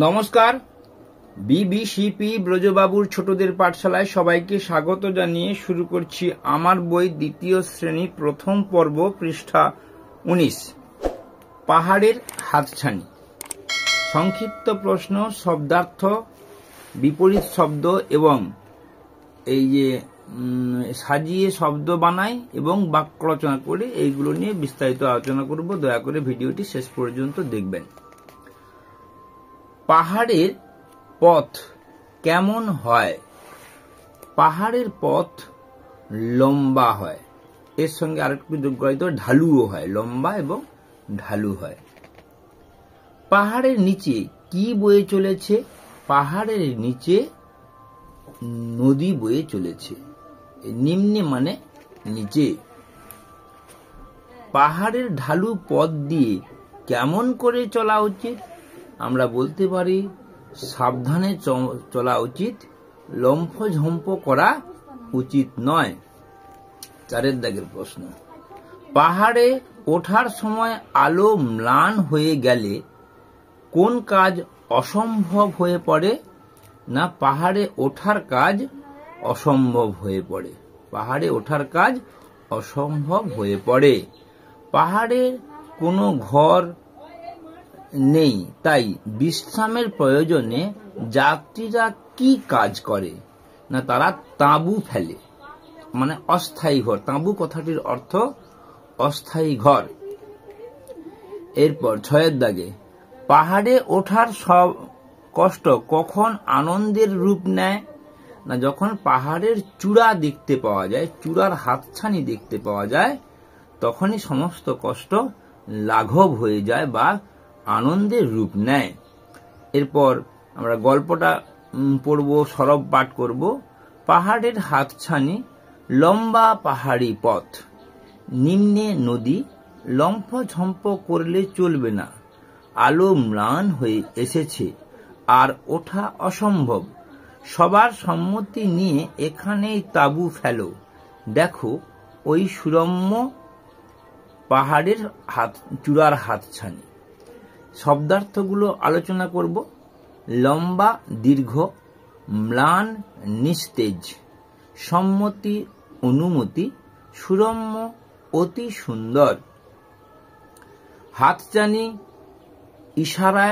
নমস্কার, বিবিসিপি ব্রজবাবুর ছোটদের পাঠশালায় সবাইকে স্বাগত জানিয়ে শুরু করছি আমার বই দ্বিতীয় শ্রেণী প্রথম পর্ব, পৃষ্ঠা 19। পাহাড়ের হাতছানি। সংক্ষিপ্ত প্রশ্ন, শব্দার্থ, বিপরীত শব্দ এবং এই যে সাজিয়ে শব্দ বানাই এবং বাক্য রচনা করে এইগুলো নিয়ে বিস্তারিত আলোচনা করব। দয়া করে ভিডিওটি শেষ পর্যন্ত দেখবেন। পাহাড়ের পথ কেমন হয়? পাহাড়ের পথ লম্বা হয়, এর সঙ্গে আরেকটু যোগ করা যেতে ঢালুও হয়, লম্বা এবং ঢালু হয়। পাহাড়ের নিচে কি বয়ে চলেছে? পাহাড়ের নিচে নদী বয়ে চলেছে। নিম্নে মানে নিচে। পাহাড়ের ঢালু পথ দিয়ে কেমন করে চলা উচিত? আমরা বলতে পারি সাবধানে চলা উচিত, লম্ফঝম্প করা উচিত নয়। 4 দাগের প্রশ্ন। পাহাড়ে ওঠার সময় আলো ম্লান হয়ে গেলে কোন কাজ অসম্ভব হয়ে পড়ে? না, পাহাড়ে ওঠার কাজ অসম্ভব হয়ে পড়ে। পাহাড়ে ওঠার কাজ অসম্ভব হয়ে পড়ে। পাহাড়ে কোনো ঘর নেই, তাই বিশ্রামের প্রয়োজনে যাত্রীরা কি কাজ করে? না, তারা তাঁবু ফেলে, মানে অস্থায়ী ঘর। তাঁবু কথাটির অর্থ অস্থায়ী ঘর। এরপর 6 দাগে, পাহাড়ে ওঠার সব কষ্ট কখন আনন্দের রূপ নেয়? না, যখন পাহাড়ের চূড়া দেখতে পাওয়া যায়, চূড়ার হাতছানি দেখতে পাওয়া যায়, তখনই সমস্ত কষ্ট লাঘব হয়ে যায় বা আনন্দের রূপ নেয়। এরপর আমরা গল্পটা পড়ব, সরব পাঠ করব। পাহাড়ের হাতছানি, লম্বা পাহাড়ি পথ, নিম্নে নদী, লম্ফঝম্প করলে চলবে না, আলো ম্লান হয়ে এসেছে আর ওঠা অসম্ভব। সবার সম্মতি নিয়ে এখানেই তাঁবু ফেলো, দেখো ওই সুরম্য পাহাড়ের চূড়ার হাতছানি। শব্দার্থগুলো আলোচনা করব। লম্বা দীর্ঘ, ম্লান নিস্তেজ, সম্মতি অনুমতি, সুরম্য অতি সুন্দর। হাতছানি ইশারা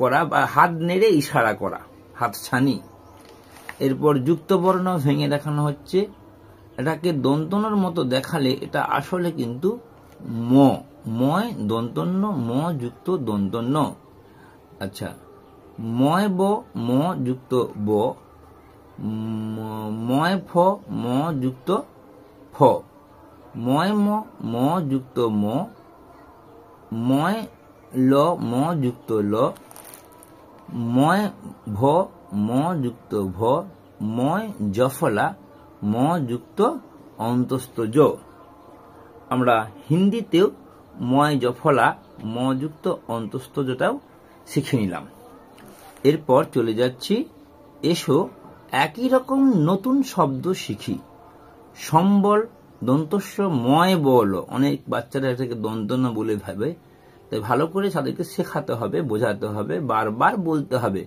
করা বা হাত নেড়ে ইশারা করা, হাতছানি। এরপর যুক্তবর্ণ ভেঙে দেখানো হচ্ছে। এটাকে দন্তনের মতো দেখালে এটা আসলে কিন্তু ম, ময় দন্তন্য, ম যুক্ত দন্তন্য। আচ্ছা, ময় ব, ম যুক্ত ব, ময় ফ, ম যুক্ত ফ, ময় ম, ম যুক্ত ম, ময় ল, ম যুক্ত ল, ময় ভ, ম যুক্ত ভ, ময় জফলা, ম যুক্ত অন্তস্থ জ। আমরা হিন্দিতেও ময় জফলা, ম যুক্ত অন্তস্থ জটাও শিখে নিলাম। এরপর চলে যাচ্ছি, এসো একই রকম নতুন শব্দ শিখি। সম্বল দন্তস্ব ময় বল। অনেক বাচ্চারা এটাকে দন্তন্য বলে ভাবে, তাই ভালো করে তাদেরকে শেখাতে হবে, বোঝাতে হবে, বারবার বলতে হবে।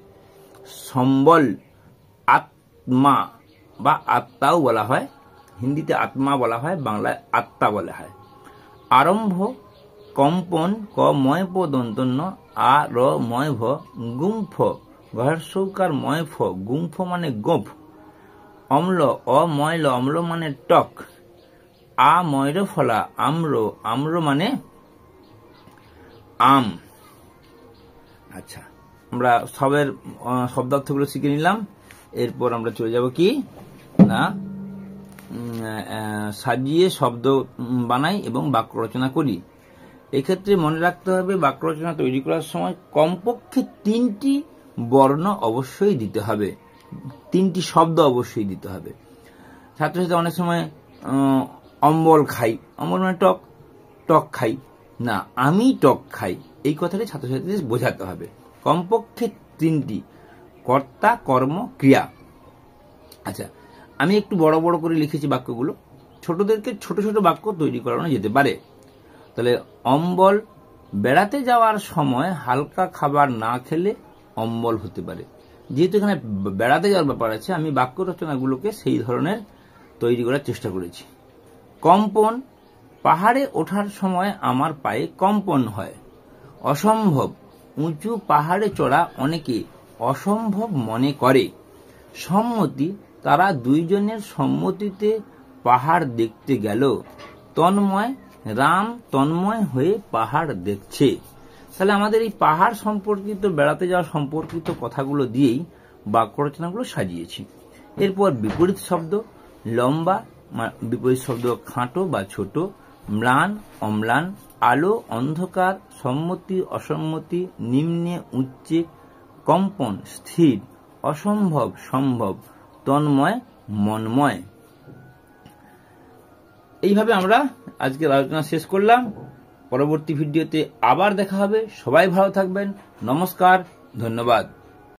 সম্বল আত্মা বা আত্মাও বলা হয়, হিন্দিতে আত্মা বলা হয়, বাংলায় আত্মা বলা হয়। আরম্ভ কম্পন, ক ময় প দন্তন্য, আ র ময় ভ, গুম্ফ ঘর্ষৌকার ময় ফ, গুম্ফ মানে গোঁফ। অম্ল, অ ময় ল, অম্ল মানে টক। আ ময়ূর ফলা, আম্র, আম্র মানে আম। আচ্ছা, আমরা সবের শব্দার্থগুলো শিখে নিলাম। এরপর আমরা চলে যাব কি না, সাজিয়ে শব্দ বানাই এবং বাক্য রচনা করি। এক্ষেত্রে মনে রাখতে হবে, বাক্য রচনা তৈরি করার সময় কমপক্ষে 3টি বর্ণ অবশ্যই দিতে হবে, 3টি শব্দ অবশ্যই দিতে হবে। ছাত্রছাত্রী অনেক সময় অম্বল খাই, অম্বল মানে টক, টক খাই না, আমি টক খাই, এই কথাটি ছাত্রছাত্রীদের বোঝাতে হবে। কমপক্ষে 3টি, কর্তা কর্ম ক্রিয়া। আচ্ছা, আমি একটু বড় বড় করে লিখেছি বাক্যগুলো, ছোটদেরকে ছোট ছোট বাক্য তৈরি করানো যেতে পারে। তাহলে অম্বল বেড়াতে যাওয়ার সময় হালকা খাবার না খেলে অম্বল হতে পারে। যেহেতু এখানে বেড়াতে যাওয়ার ব্যাপার আছে, আমি বাক্য রচনাগুলোকে সেই ধরনের তৈরি করার চেষ্টা করেছি। কম্পন, পাহাড়ে ওঠার সময় আমার পায়ে কম্পন হয়। অসম্ভব, উঁচু পাহাড়ে চড়া অনেকে অসম্ভব মনে করে। সম্মতি, তারা দুইজনের সম্মতিতে পাহাড় দেখতে গেল। তন্ময়, রাম তন্ময় হয়ে পাহাড় দেখছে। তাহলে আমাদের এই পাহাড় সম্পর্কিত, বেড়াতে যাওয়া সম্পর্কিত কথাগুলো দিয়েই বাক্য রচনাগুলো সাজিয়েছি। এরপর বিপরীত শব্দ। লম্বা, বিপরীত শব্দ খাটো বা ছোট। ম্লান, অম্লান। আলো, অন্ধকার। সম্মতি, অসম্মতি। নিম্নে, উচ্চে। কম্পন, স্থির। অসম্ভব, সম্ভব। তন্ময়, মন্ময়। এইভাবে আমরা আজকের আলোচনা শেষ করলাম। পরবর্তী ভিডিওতে আবার দেখা হবে। সবাই ভালো থাকবেন। নমস্কার, ধন্যবাদ।